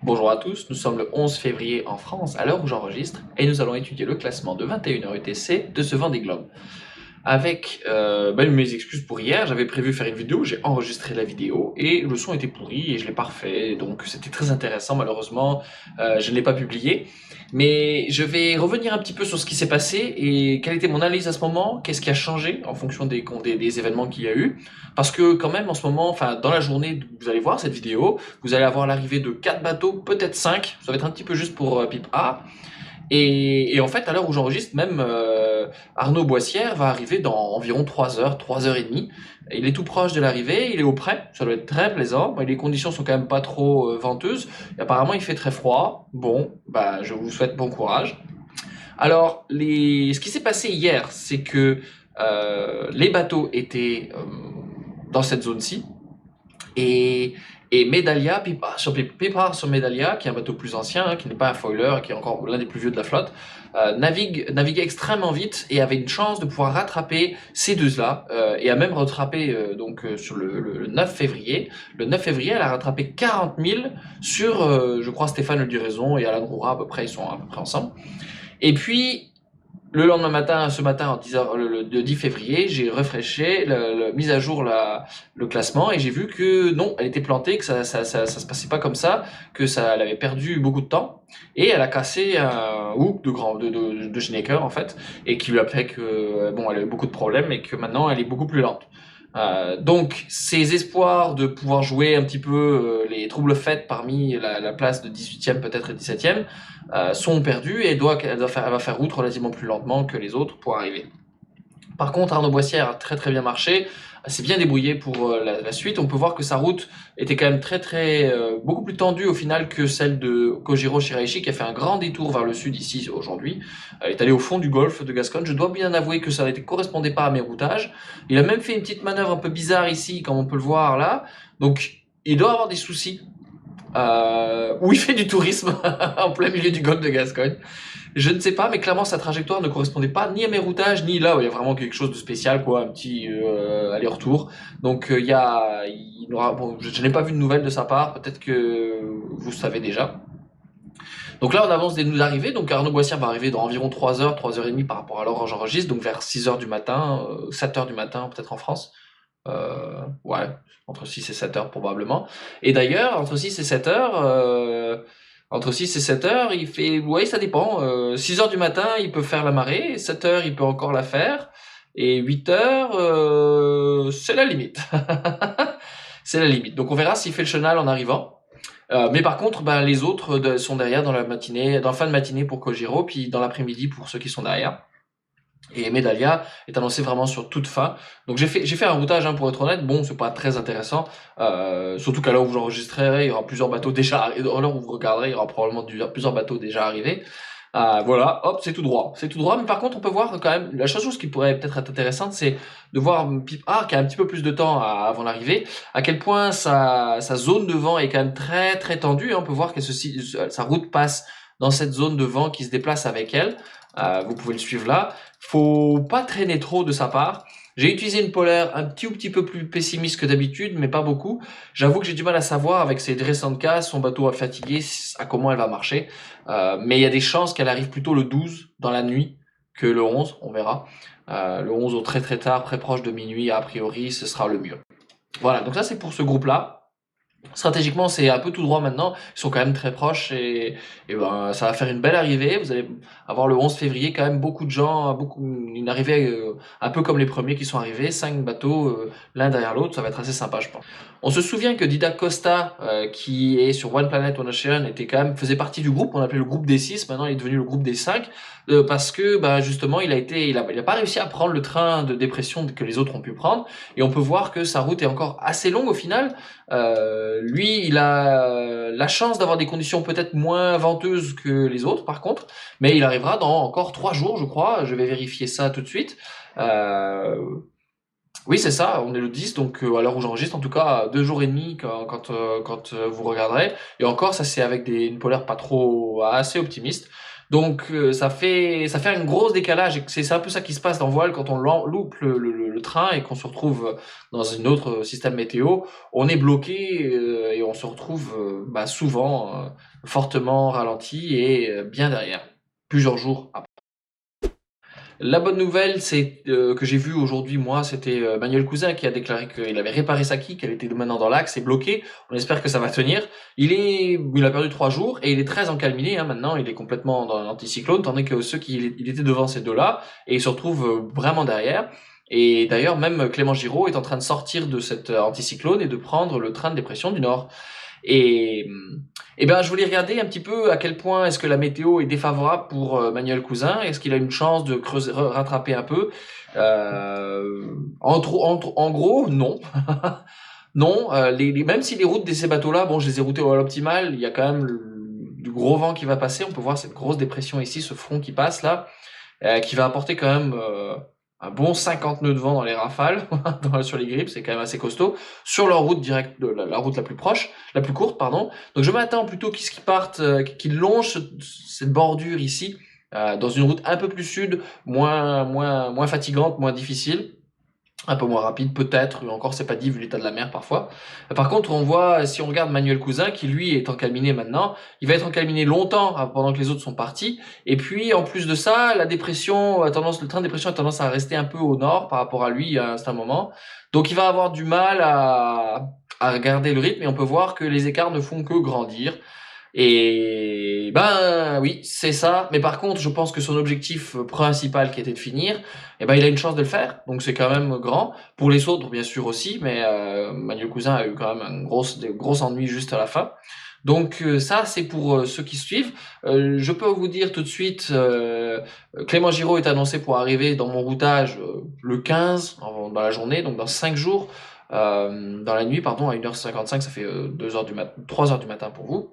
Bonjour à tous, nous sommes le 11 février en France à l'heure où j'enregistre et nous allons étudier le classement de 21h UTC de ce Vendée Globe. Avec mes excuses pour hier, j'avais prévu faire une vidéo, j'ai enregistré la vidéo et le son était pourri et je l'ai pas refait, donc c'était très intéressant, malheureusement je ne l'ai pas publié. Mais je vais revenir un petit peu sur ce qui s'est passé et quelle était mon analyse à ce moment, qu'est-ce qui a changé en fonction des événements qu'il y a eu. Parce que quand même en ce moment, enfin dans la journée, vous allez voir cette vidéo, vous allez avoir l'arrivée de 4 bateaux, peut-être 5, ça va être un petit peu juste pour Pipe A. Et en fait, à l'heure où j'enregistre, même Arnaud Boissière va arriver dans environ 3 heures, 3 heures et demie. Il est tout proche de l'arrivée, il est au près, ça doit être très plaisant. Mais les conditions sont quand même pas trop venteuses. Et apparemment, il fait très froid. Bon, bah, je vous souhaite bon courage. Alors, ce qui s'est passé hier, c'est que les bateaux étaient dans cette zone-ci. Et Medallia, Pipar sur Medallia, qui est un bateau plus ancien, hein, qui n'est pas un foiler, qui est encore l'un des plus vieux de la flotte, naviguait extrêmement vite et avait une chance de pouvoir rattraper ces deux-là, et a même rattrapé sur le 9 février. Le 9 février, elle a rattrapé 40 000 sur, je crois, Stéphane Le Duraison et Alain Roura, à peu près, ils sont à peu près ensemble. Et puis, le lendemain matin, ce matin, en 10 heures, le 10 février, j'ai refreché, mis à jour le classement et j'ai vu que non, elle était plantée, que ça se passait pas comme ça, que elle avait perdu beaucoup de temps et elle a cassé un hook de Schneeker en fait et qui lui a fait que bon, elle a eu beaucoup de problèmes et que maintenant elle est beaucoup plus lente. Donc, ses espoirs de pouvoir jouer un petit peu les troubles faits parmi la place de 18e peut-être et 17e sont perdus et elle va faire route relativement plus lentement que les autres pour arriver. Par contre, Arnaud Boissière a très bien marché, s'est bien débrouillé pour la suite. On peut voir que sa route était quand même beaucoup plus tendue au final que celle de Kojiro Shiraishi qui a fait un grand détour vers le sud ici aujourd'hui. Il est allé au fond du golfe de Gascogne. Je dois bien avouer que ça ne correspondait pas à mes routages. Il a même fait une petite manœuvre un peu bizarre ici, comme on peut le voir là. Donc, il doit avoir des soucis. Où il fait du tourisme en plein milieu du golfe de Gascogne. Je ne sais pas, mais clairement sa trajectoire ne correspondait pas ni à mes routages, ni là où il y a vraiment quelque chose de spécial, quoi, un petit aller-retour. Donc je n'ai pas vu de nouvelles de sa part, peut-être que vous savez déjà. Donc là, on avance des arrivées. Donc Arnaud Boissière va arriver dans environ 3 heures, 3 heures et demie par rapport à l'heure où j'enregistre, donc vers 6 heures du matin, 7 heures du matin, peut-être en France. Ouais, entre 6 et 7 heures probablement. Et d'ailleurs, entre 6 et 7 heures, il fait, ouais, ça dépend. 6 heures du matin, il peut faire la marée, 7 heures, il peut encore la faire, et 8 heures, c'est la limite. C'est la limite. Donc on verra s'il fait le chenal en arrivant. Mais par contre, les autres sont derrière dans la matinée, dans la fin de matinée pour Kojiro, puis dans l'après-midi pour ceux qui sont derrière. Et Medallia est annoncé vraiment sur toute fin. Donc j'ai fait un routage, hein, pour être honnête. Bon, c'est pas très intéressant. Surtout qu'à l'heure où j'enregistrerai, il y aura plusieurs bateaux déjà arrivés. À l'heure où vous regarderez, il y aura probablement plusieurs bateaux déjà arrivés. Voilà, hop, c'est tout droit. C'est tout droit, mais par contre, on peut voir quand même, la chose qui pourrait peut-être être intéressante, c'est de voir Pipe A, qui a un petit peu plus de temps avant l'arrivée, à quel point sa zone de vent est quand même très tendue. On peut voir que sa route passe dans cette zone de vent qui se déplace avec elle. Vous pouvez le suivre là. Faut pas traîner trop de sa part. J'ai utilisé une polaire un petit peu plus pessimiste que d'habitude, mais pas beaucoup. J'avoue que j'ai du mal à savoir avec ses récentes casses, son bateau a fatigué, à comment elle va marcher. Mais il y a des chances qu'elle arrive plutôt le 12 dans la nuit que le 11, on verra. Le 11 au très tard, très proche de minuit, a priori, ce sera le mieux. Voilà, donc ça c'est pour ce groupe-là. Stratégiquement, c'est un peu tout droit maintenant. Ils sont quand même très proches et ça va faire une belle arrivée. Vous allez avoir le 11 février quand même beaucoup de gens, une arrivée un peu comme les premiers qui sont arrivés, 5 bateaux l'un derrière l'autre. Ça va être assez sympa, je pense. On se souvient que Didac Costa, qui est sur One Planet One Ocean, faisait partie du groupe. On appelait le groupe des 6. Maintenant, il est devenu le groupe des 5 parce que justement, il a pas réussi à prendre le train de dépression que les autres ont pu prendre. Et on peut voir que sa route est encore assez longue au final. Lui, il a la chance d'avoir des conditions peut-être moins venteuses que les autres, par contre, mais il arrivera dans encore 3 jours, je crois. Je vais vérifier ça tout de suite. Oui, c'est ça, on est le 10, donc à l'heure où j'enregistre, en tout cas, 2 jours et demi quand vous regarderez. Et encore, ça c'est avec une polaire pas trop assez optimiste. Donc ça fait un gros décalage et c'est un peu ça qui se passe dans voile quand on loupe le train et qu'on se retrouve dans un autre système météo, on est bloqué et on se retrouve souvent fortement ralenti et bien derrière, plusieurs jours après. La bonne nouvelle, c'est que j'ai vu aujourd'hui, moi, c'était Manuel Cousin qui a déclaré qu'il avait réparé sa quille, qu'elle était maintenant dans l'axe et bloquée. On espère que ça va tenir. Il a perdu 3 jours et il est très encalminé. Hein, maintenant, il est complètement dans l'anticyclone, tandis que il était devant ces deux-là et il se retrouve vraiment derrière. Et d'ailleurs, même Clément Giraud est en train de sortir de cet anticyclone et de prendre le train de dépression du Nord. Et, je voulais regarder un petit peu à quel point est-ce que la météo est défavorable pour Manuel Cousin. Est-ce qu'il a une chance de creuser, rattraper un peu en gros, non. Non, même si les routes de ces bateaux-là, bon, je les ai routés à l'optimal, il y a quand même du gros vent qui va passer. On peut voir cette grosse dépression ici, ce front qui passe là, qui va apporter quand même un bon 50 nœuds de vent dans les rafales sur les grippes, c'est quand même assez costaud. Sur leur route directe, la route la plus proche, la plus courte, pardon. Donc je m'attends plutôt qu'ils partent, qu'ils longent cette bordure ici, dans une route un peu plus sud, moins fatigante, moins difficile. Un peu moins rapide peut-être, encore c'est pas dit vu l'état de la mer parfois. Par contre on voit, si on regarde Manuel Cousin qui lui est encalminé maintenant, il va être encalminé longtemps pendant que les autres sont partis, et puis en plus de ça, le train de dépression a tendance à rester un peu au nord par rapport à lui à un certain moment, donc il va avoir du mal à garder le rythme et on peut voir que les écarts ne font que grandir. Et oui, c'est ça. Mais par contre, je pense que son objectif principal qui était de finir, il a une chance de le faire. Donc c'est quand même grand. Pour les autres, bien sûr aussi, mais Manuel Cousin a eu quand même des gros ennuis juste à la fin. Donc ça, c'est pour ceux qui suivent. Je peux vous dire tout de suite, Clément Giraud est annoncé pour arriver dans mon routage le 15 dans la journée, donc dans 5 jours. Dans la nuit, pardon, à 1h55, ça fait 3h du matin pour vous.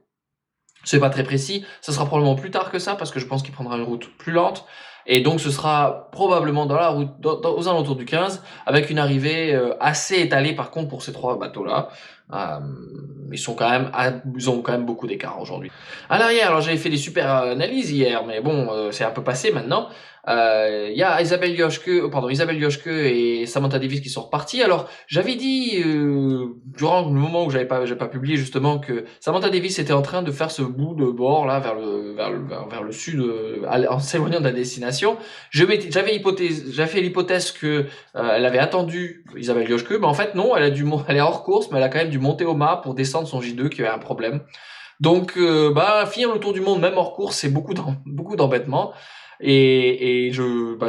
C'est pas très précis, ça sera probablement plus tard que ça parce que je pense qu'il prendra une route plus lente et donc ce sera probablement dans la route aux alentours du 15 avec une arrivée assez étalée par contre pour ces 3 bateaux-là. Ils ont quand même beaucoup d'écart aujourd'hui. À l'arrière, alors j'avais fait des super analyses hier, mais bon, c'est un peu passé maintenant. Il y a Isabelle Yoshke et Samantha Davis qui sont repartis. Alors j'avais dit durant le moment où j'avais pas publié justement que Samantha Davis était en train de faire ce bout de bord là vers le sud, en s'éloignant de la destination. J'avais fait l'hypothèse que elle avait attendu Isabelle Yoshke, mais en fait non, elle est hors course, mais elle a quand même dû monter au mât pour descendre son J2 qui avait un problème. Donc finir le tour du monde même hors course, c'est beaucoup d'embêtement. Et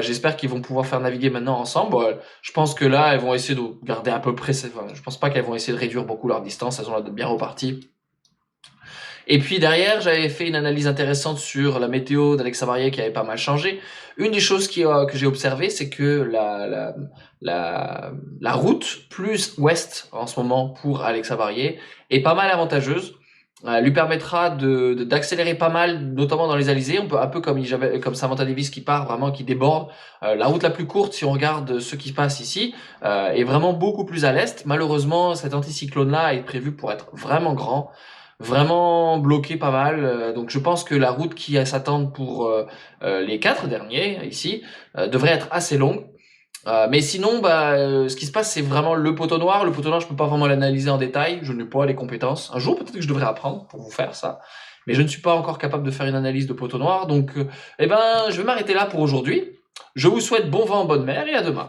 j'espère qu'ils vont pouvoir faire naviguer maintenant ensemble. Je pense que là, elles vont essayer de garder à peu près. Je pense pas qu'elles vont essayer de réduire beaucoup leur distance. Elles ont l'air d'être bien reparties. Et puis derrière, j'avais fait une analyse intéressante sur la météo d'Alex Savarier qui avait pas mal changé. Une des choses que j'ai observé, c'est que la route plus ouest en ce moment pour Alex Savarier est pas mal avantageuse. Lui permettra d'accélérer pas mal, notamment dans les alizés, un peu comme Samantha Davis qui part vraiment, qui déborde. La route la plus courte, si on regarde ce qui se passe ici, est vraiment beaucoup plus à l'est. Malheureusement, cet anticyclone-là est prévu pour être vraiment grand, vraiment bloqué pas mal. Donc je pense que la route qui s'attend pour les 4 derniers ici devrait être assez longue. Mais sinon, ce qui se passe, c'est vraiment le poteau noir. Le poteau noir, je peux pas vraiment l'analyser en détail. Je n'ai pas les compétences. Un jour, peut-être que je devrais apprendre pour vous faire ça. Mais je ne suis pas encore capable de faire une analyse de poteau noir. Donc, je vais m'arrêter là pour aujourd'hui. Je vous souhaite bon vent en bonne mer et à demain.